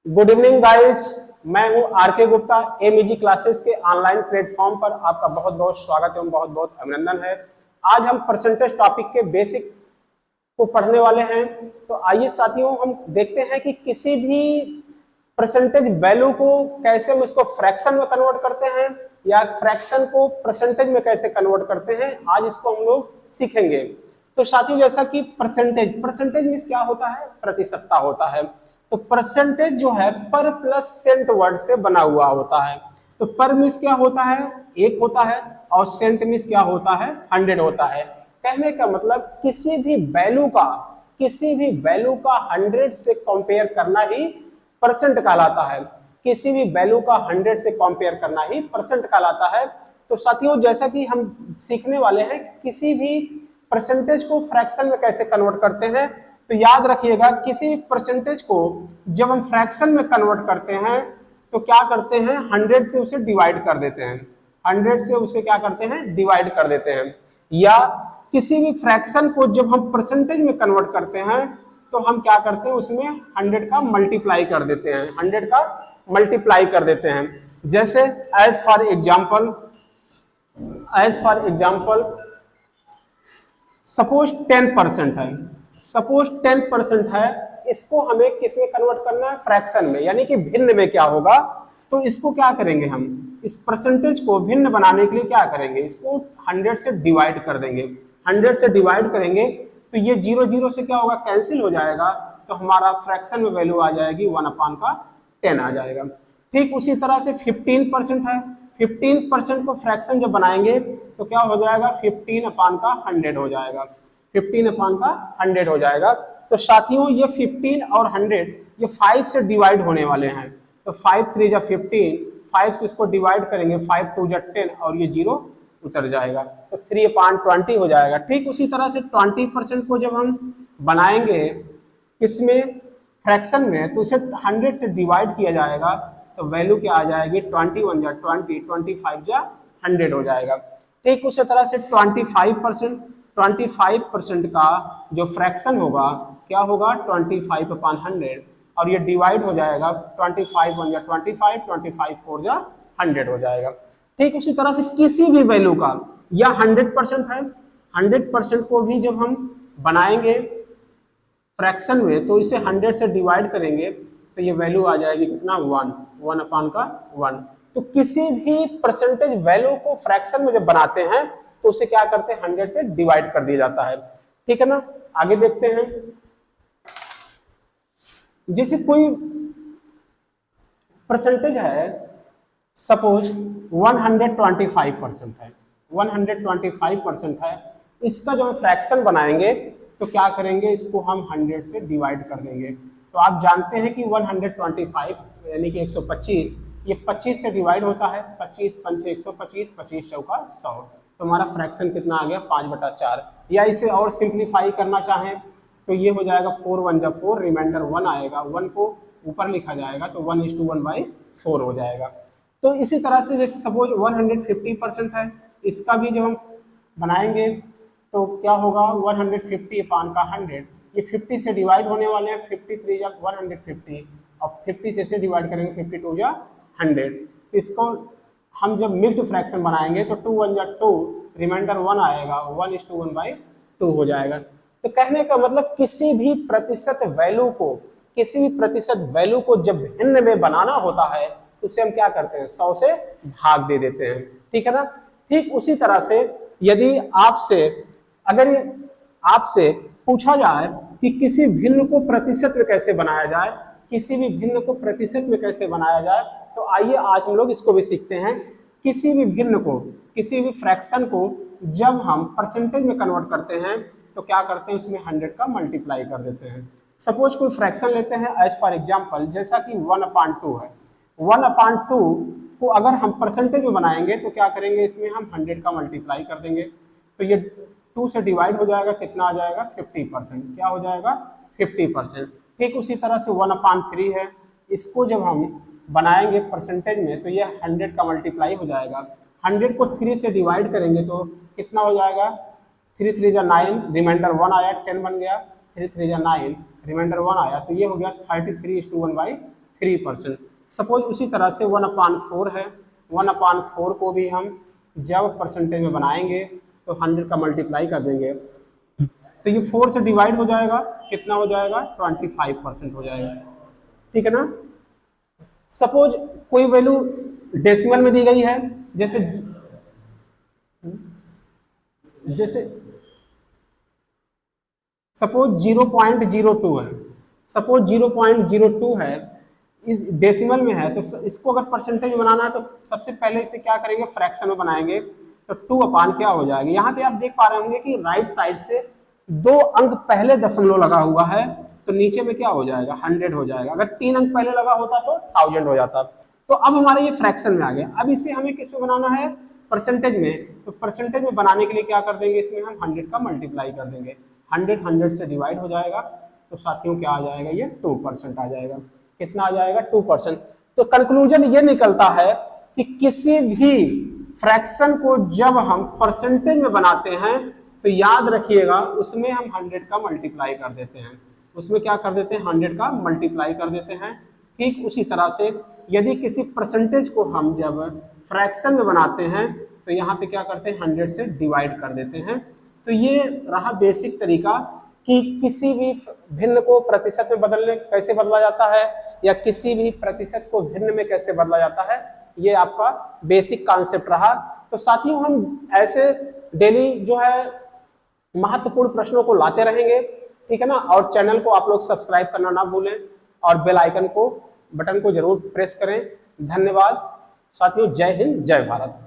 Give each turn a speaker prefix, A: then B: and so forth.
A: Good evening guys. मैं हूं are के गुप्ता। एमईजी क्लासेस के ऑनलाइन प्लेटफॉर्म पर आपका बहुत बहुत स्वागत एवं बहुत बहुत अभिनंदन है। आज हम परसेंटेज टॉपिक के बेसिक को पढ़ने वाले हैं। तो आइए साथियों, हम देखते हैं कि किसी भी परसेंटेज वैल्यू को कैसे हम इसको फ्रैक्शन में कन्वर्ट करते हैं या फ्रैक्शन को परसेंटेज में कैसे कन्वर्ट करते हैं, आज इसको हम लोग सीखेंगे। तो साथियों, जैसा कि परसेंटेज परसेंटेज मींस क्या होता है, प्रतिशतता होता है। तो परसेंटेज जो है पर प्लस सेंट वर्ड से बना हुआ होता है। तो पर मींस क्या होता है, एक होता है, और सेंट मींस क्या होता है, 100 होता है। कहने का मतलब किसी भी वैल्यू का 100 से कंपेयर करना ही परसेंट कहलाता है। किसी भी वैल्यू का 100 से कंपेयर करना ही परसेंट कहलाता है। तो साथियों, जैसा कि हम सीखने वाले हैं किसी भी परसेंटेज को फ्रैक्शन में कैसे कन्वर्ट करते हैं, तो याद रखिएगा किसी भी परसेंटेज को जब हम फ्रैक्शन में कन्वर्ट करते हैं तो क्या करते हैं, 100 से उसे डिवाइड कर देते हैं। 100 से उसे क्या करते हैं, डिवाइड कर देते हैं। या किसी भी फ्रैक्शन को जब हम परसेंटेज में कन्वर्ट करते हैं तो हम क्या करते हैं, उसमें 100 का मल्टीप्लाई कर देते हैं। 100 का मल्टीप्लाई कर देते हैं। जैसे एज फॉर एग्जाम्पल सपोज 10% है। सपोज 10% है, इसको हमें किस में कन्वर्ट करना है, फ्रैक्शन में, यानी कि भिन्न में। क्या होगा, तो इसको क्या करेंगे, हम इस परसेंटेज को भिन्न बनाने के लिए क्या करेंगे, इसको 100 से डिवाइड कर देंगे। 100 से डिवाइड करेंगे तो ये 0 0 से क्या होगा, कैंसिल हो जाएगा। तो हमारा फ्रैक्शन में वैल्यू आ जाएगी 1/10 आ जाएगा। ठीक उसी तरह से 15% है। 15% को फ्रैक्शन जब बनाएंगे तो क्या हो जाएगा, 15/100 हो जाएगा। 15/100 हो जाएगा। तो साथियों, ये 15 और 100 ये 5 से डिवाइड होने वाले हैं। तो 5 3 जा 15, 5 से इसको डिवाइड करेंगे, 5 2 जा 10 और ये 0 उतर जाएगा। तो 3/20 हो जाएगा। ठीक उसी तरह से 20% को जब हम बनाएंगे किसमें, फ्रैक्शन में, तो इसे 100 से डिवाइड किया जाएगा तो वैल्यू क्या आ जाएगी, 21 जा 20, 25 जा 100 हो जाएगा। ठीक उसी तरह से 25% का जो फ्रैक्शन होगा क्या होगा, 25/100, और ये डिवाइड हो जाएगा 25 1 जा 25, 25 4 जा 100 हो जाएगा। ठीक उसी तरह से किसी भी वैल्यू का, या 100% है, 100% को भी जब हम बनाएंगे फ्रैक्शन में तो इसे 100 से डिवाइड करेंगे तो ये वैल्यू आ जाएगी कितना, 1/1। तो किसी भी परसेंटेज वैल्यू को फ्रैक्शन में जब बनाते हैं तो उसे क्या करते हैं, 100 से डिवाइड कर दिया जाता है। ठीक है ना। आगे देखते हैं, जैसे कोई परसेंटेज है, सपोज 125% है। 125% है, इसका जो हम फ्रैक्शन बनाएंगे तो क्या करेंगे, इसको हम 100 से डिवाइड कर देंगे। तो आप जानते हैं कि 125 यानी कि 125, ये 25 से डिवाइड होता है। 25 5 125, 25 चौका 100। तो हमारा फ्रैक्शन कितना आ गया, 5/4। या इसे और सिंप्लीफाई करना चाहें तो ये हो जाएगा 4 1 जा 4, रिमाइंडर 1 आएगा। 1 को ऊपर लिखा जाएगा तो 1:1/4 हो जाएगा। तो इसी तरह से जैसे सपोज 150% है, इसका भी जब हम बनाएंगे तो क्या होगा, 150/100, ये 50 से डिवाइड होने वाले हैं। 53 जा 150, और 50 से डिवाइड करेंगे 52 जा 100। तो इसको हम जब मिक्स्ड फ्रैक्शन बनाएंगे तो 2 1 जा 2, रिमाइंडर 1 आएगा, 1:1/2 हो जाएगा। तो कहने का मतलब किसी भी प्रतिशत वैल्यू को जब भिन्न में बनाना होता है तो उसे हम क्या करते हैं, 100 से भाग दे देते हैं। ठीक है ना। ठीक उसी तरह से यदि अगर आपसे पूछा जाए कि किसी भिन्न को प्रतिशत में कैसे बनाया जाए, किसी भी भिन्न को प्रतिशत में कैसे बनाया जाए, तो आइए आज हम लोग इसको भी सीखते हैं। किसी भी भिन्न को, किसी भी फ्रैक्शन को जब हम परसेंटेज में कन्वर्ट करते हैं तो क्या करते हैं, उसमें 100 का मल्टीप्लाई कर देते हैं। सपोज कोई फ्रैक्शन लेते हैं, एज फॉर एग्जाम्पल जैसा कि 1/2 है। 1/2 को अगर हम परसेंटेज में बनाएंगे तो क्या करेंगे, इसमें हम 100 का मल्टीप्लाई कर देंगे। तो ये 2 से डिवाइड हो जाएगा, कितना आ जाएगा, 50%। क्या हो जाएगा, 50%। ठीक उसी तरह से 1/3 है, इसको जब हम बनाएंगे परसेंटेज में तो ये 100 का मल्टीप्लाई हो जाएगा। 100 को 3 से डिवाइड करेंगे तो कितना हो जाएगा, 3 3 जा 9, रिमाइंडर 1 आया, 10 बन गया। 3 3 जा 9, रिमाइंडर 1 आया, तो ये हो गया 33:1/3 3%। सपोज उसी तरह से 1/4 है, 1/4 को भी हम जब परसेंटेज में बनाएंगे तो 100 का मल्टीप्लाई कर देंगे तो ये 4 से डिवाइड हो जाएगा, कितना हो जाएगा 25% हो जाएगा, ठीक है ना। सपोज कोई वैल्यू डेसिमल में दी गई है, जैसे सपोज 0.02 है, सपोज 0.02 है, इस डेसिमल में है, तो इसको अगर परसेंटेज बनाना है तो सबसे पहले इसे क्या करेंगे, फ्रैक्शन में बनाएंगे तो 2 क्या हो जाएगा। यहाँ पे आप देख पा रहे होंगे कि राइट साइड से 2 अंक पहले दशमलव लगा हुआ है तो नीचे में क्या हो जाएगा 100 हो जाएगा। अगर 3 अंक पहले लगा होता तो 1000 हो जाता। तो अब हमारे ये फ्रैक्शन में आ गया। अब इसे हमें किस में बनाना है, परसेंटेज में। तो परसेंटेज में बनाने के लिए क्या कर देंगे, इसमें हम 100 का मल्टीप्लाई कर देंगे, 100 से डिवाइड हो जाएगा तो साथियों क्या आ जाएगा, ये 2% आ जाएगा। कितना आ जाएगा 2%। तो कंक्लूजन ये निकलता है कि किसी भी फ्रैक्शन को जब हम परसेंटेज में बनाते हैं तो याद रखिएगा उसमें हम 100 का मल्टीप्लाई कर देते हैं, उसमें क्या कर देते हैं 100 का मल्टीप्लाई कर देते हैं। ठीक उसी तरह से यदि किसी परसेंटेज को हम जब फ्रैक्शन में बनाते हैं तो यहाँ पे क्या करते हैं 100 से डिवाइड कर देते हैं। तो ये रहा बेसिक तरीका कि किसी भी भिन्न को प्रतिशत में बदलने कैसे बदला जाता है या किसी भी प्रतिशत को भिन्न में कैसे बदला जाता है, ये आपका बेसिक कॉन्सेप्ट रहा। तो साथियों हम ऐसे डेली जो है महत्वपूर्ण प्रश्नों को लाते रहेंगे, ठीक है ना। और चैनल को आप लोग सब्सक्राइब करना ना भूलें और बेल आइकन को बटन को जरूर प्रेस करें। धन्यवाद साथियों, जय हिंद जय भारत।